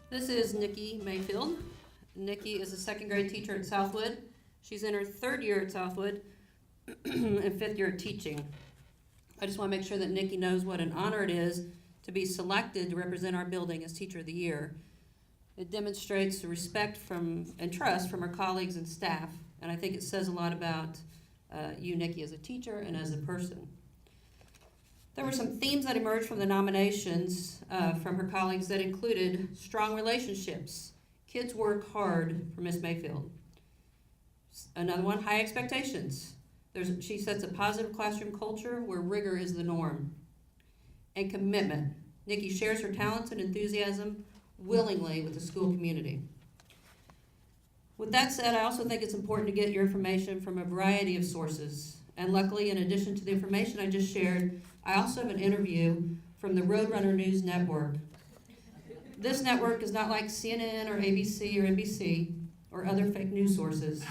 This is Niki Mayfield. Niki is a second grade teacher at Southwood. She's in her third year at Southwood and fifth year at teaching. I just want to make sure that Niki knows what an honor it is to be selected to represent our building as Teacher of the Year. It demonstrates the respect and trust from our colleagues and staff, and I think it says a lot about you, Niki, as a teacher and as a person. There were some themes that emerged from the nominations from her colleagues that included strong relationships. Kids work hard for Miss Mayfield. Another one, high expectations. She sets a positive classroom culture where rigor is the norm. And commitment. Niki shares her talents and enthusiasm willingly with the school community. With that said, I also think it's important to get your information from a variety of sources. And luckily, in addition to the information I just shared, I also have an interview from the Roadrunner News Network. This network is not like CNN or ABC or NBC or other fake news sources.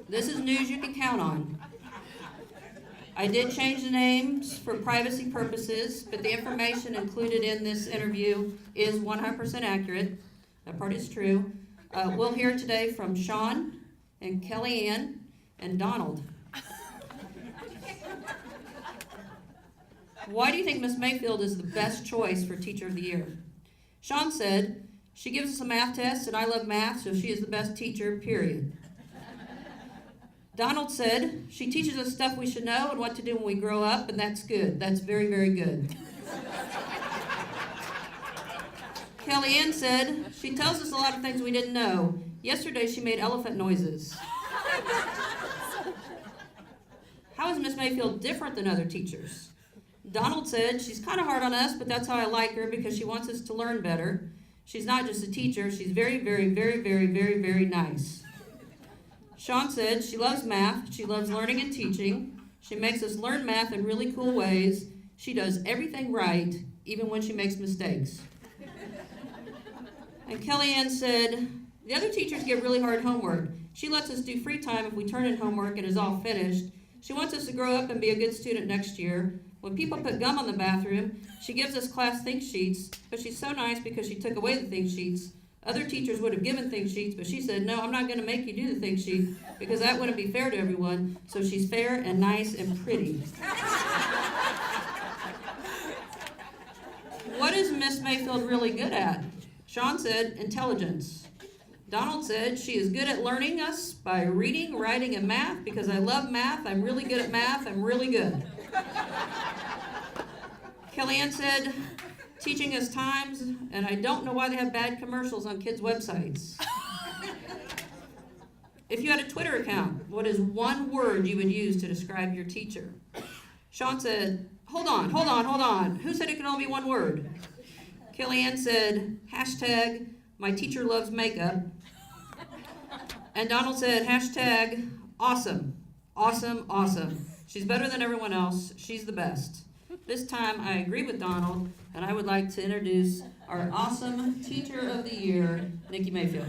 This is news you can count on. I did change the names for privacy purposes, but the information included in this interview is 100% accurate. That part is true. We'll hear today from Sean and Kellyanne and Donald. Why do you think Miss Mayfield is the best choice for Teacher of the Year? Sean said, she gives us a math test and I love math, so she is the best teacher, period. Donald said, she teaches us stuff we should know and what to do when we grow up, and that's good. That's very, very good. Kellyanne said, she tells us a lot of things we didn't know. Yesterday she made elephant noises. How is Miss Mayfield different than other teachers? Donald said, she's kind of hard on us, but that's how I like her because she wants us to learn better. She's not just a teacher, she's very, very, very, very, very, very nice. Sean said, she loves math, she loves learning and teaching. She makes us learn math in really cool ways. She does everything right, even when she makes mistakes. And Kellyanne said, the other teachers give really hard homework. She lets us do free time if we turn in homework and is all finished. She wants us to grow up and be a good student next year. When people put gum on the bathroom, she gives us class think sheets, but she's so nice because she took away the think sheets. Other teachers would have given think sheets, but she said, no, I'm not going to make you do the think sheet because that wouldn't be fair to everyone. So she's fair and nice and pretty. What is Miss Mayfield really good at? Sean said, intelligence. Donald said, she is good at learning us by reading, writing, and math because I love math. I'm really good at math. I'm really good. Kellyanne said, teaching us times, and I don't know why they have bad commercials on kids' websites. If you had a Twitter account, what is one word you would use to describe your teacher? Sean said, hold on. Who said it can only be one word? Kellyanne said, hashtag, my teacher loves makeup. And Donald said, hashtag, awesome. She's better than everyone else. She's the best. This time I agree with Donald, and I would like to introduce our awesome Teacher of the Year, Niki Mayfield.